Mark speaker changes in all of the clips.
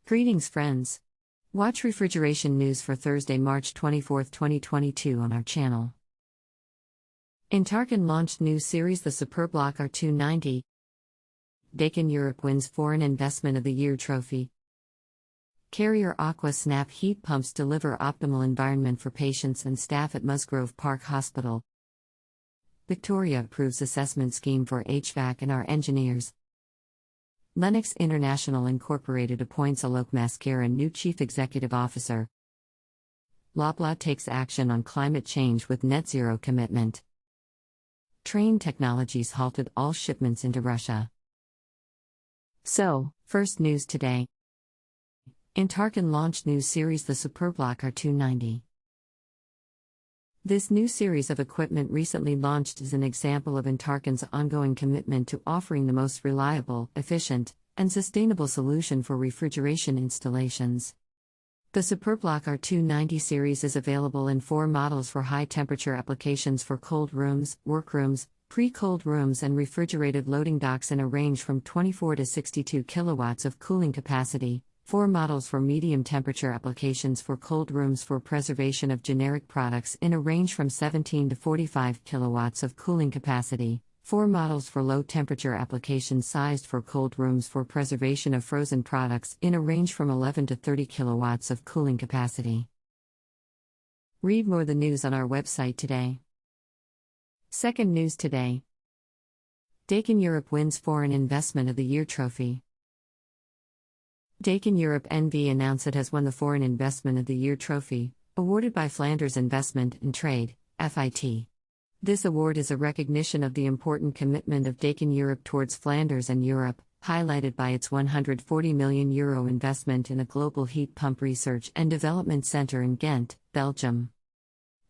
Speaker 1: Greetings, friends. Watch refrigeration news for Thursday, March 24, 2022 on our channel. INTARCON launched new series the superblock R290. Daikin Europe wins Foreign Investment of the Year trophy. Carrier AquaSnap heat pumps deliver optimal environment for patients and staff at Musgrove Park Hospital. Victoria approves assessment scheme for HVAC&R engineers. Lennox International Incorporated appoints Alok Maskara new Chief Executive Officer. Loblaw takes action on climate change with net zero commitment. Trane Technologies halted all shipments into Russia. So, first news today. INTARCON launched new series the superblock R290. This new series of equipment recently launched is an example of INTARCON's ongoing commitment to offering the most reliable, efficient, and sustainable solution for refrigeration installations. The superblock R290 series is available in 4 models for high-temperature applications for cold rooms, workrooms, pre-cold rooms and refrigerated loading docks in a range from 24 to 62 kilowatts of cooling capacity. 4 models for medium-temperature applications for cold rooms for preservation of generic products in a range from 17 to 45 kilowatts of cooling capacity. 4 models for low-temperature applications sized for cold rooms for preservation of frozen products in a range from 11 to 30 kilowatts of cooling capacity. Read more the news on our website today. Second news today. Daikin Europe wins Foreign Investment of the Year trophy. Daikin Europe NV announced it has won the Foreign Investment of the Year trophy, awarded by Flanders Investment and Trade, FIT. This award is a recognition of the important commitment of Daikin Europe towards Flanders and Europe, highlighted by its €140 million investment in a global heat pump research and development center in Ghent, Belgium.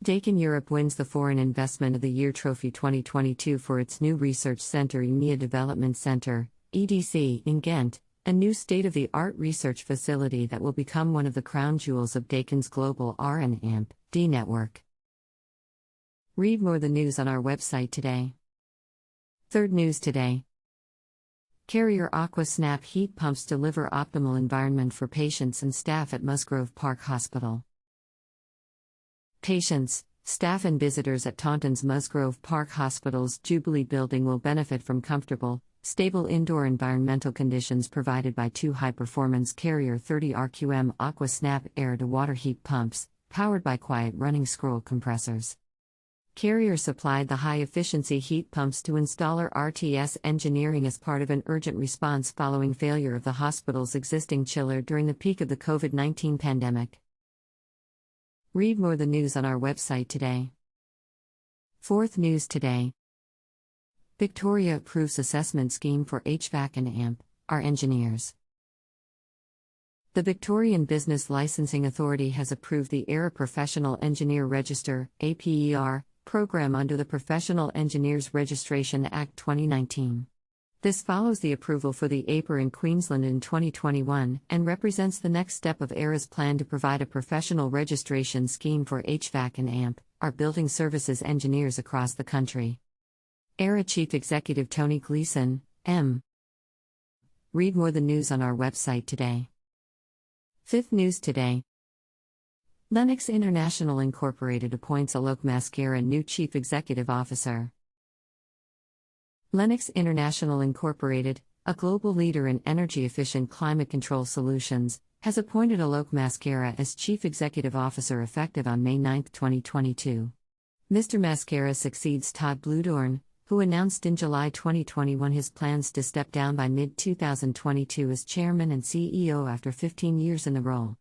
Speaker 1: Daikin Europe wins the Foreign Investment of the Year trophy 2022 for its new research center EMEA Development Center, EDC, in Ghent, a new state-of-the-art research facility that will become one of the crown jewels of Daikin's global R&D network. Read more the news on our website today. Third news today. Carrier AquaSnap heat pumps deliver optimal environment for patients and staff at Musgrove Park Hospital. Patients, staff and visitors at Taunton's Musgrove Park Hospital's Jubilee building will benefit from comfortable, stable indoor environmental conditions provided by 2 high-performance Carrier 30 RQM AquaSnap air-to-water heat pumps, powered by quiet running scroll compressors. Carrier supplied the high-efficiency heat pumps to installer RTS Engineering as part of an urgent response following failure of the hospital's existing chiller during the peak of the COVID-19 pandemic. Read more the news on our website today. Fourth news today. Victoria approves assessment scheme for HVAC&R engineers. The Victorian Business Licensing Authority has approved the AIRA Professional Engineer Register (APER) program under the Professional Engineers Registration Act 2019. This follows the approval for the APER in Queensland in 2021 and represents the next step of AIRA's plan to provide a professional registration scheme for HVAC&R building services engineers across the country. AIRA Chief Executive Tony Gleeson, M. Read more the news on our website today. Fifth news today. Lennox International Incorporated appoints Alok Maskara new Chief Executive Officer. Lennox International Incorporated, a global leader in energy-efficient climate control solutions, has appointed Alok Maskara as Chief Executive Officer effective on May 9, 2022. Mr. Maskara succeeds Todd Bluedorn, who announced in July 2021 his plans to step down by mid-2022 as Chairman and CEO after 15 years in the role.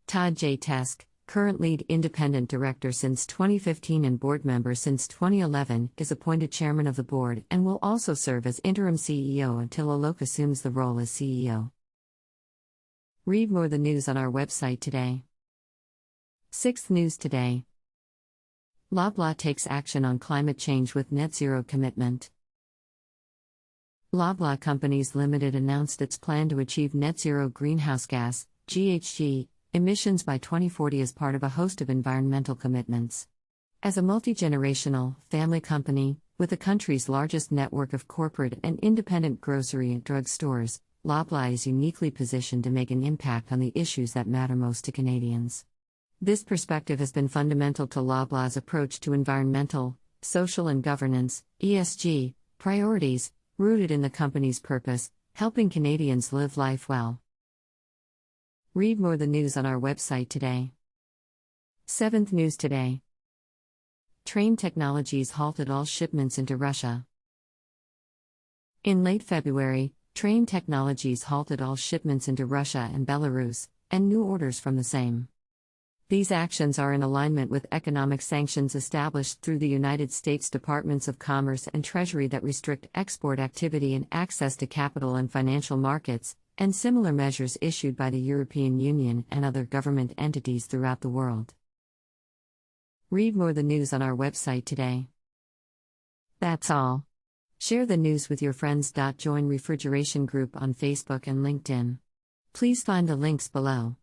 Speaker 1: Todd J. Tesk, current Lead Independent Director since 2015 and Board Member since 2011, is appointed Chairman of the Board and will also serve as Interim CEO until Alok assumes the role as CEO. Read more the news on our website today. Sixth news today. Loblaw takes action on climate change with net zero commitment. Loblaw Companies Limited announced its plan to achieve net zero greenhouse gas (GHG) emissions by 2040 as part of a host of environmental commitments. As a multi-generational, family company, with the country's largest network of corporate and independent grocery and drug stores, Loblaw is uniquely positioned to make an impact on the issues that matter most to Canadians. This perspective has been fundamental to Loblaw's approach to environmental, social and governance (ESG) priorities, rooted in the company's purpose, helping Canadians live life well. Read more the news on our website today. 7th News Today. Trane Technologies halted all shipments into Russia. In late February, Trane Technologies halted all shipments into Russia and Belarus, and new orders from the same. These actions are in alignment with economic sanctions established through the United States Departments of Commerce and Treasury that restrict export activity and access to capital and financial markets, and similar measures issued by the European Union and other government entities throughout the world. Read more the news on our website today. That's all. Share the news with your friends. Join Refrigeration Group on Facebook and LinkedIn. Please find the links below.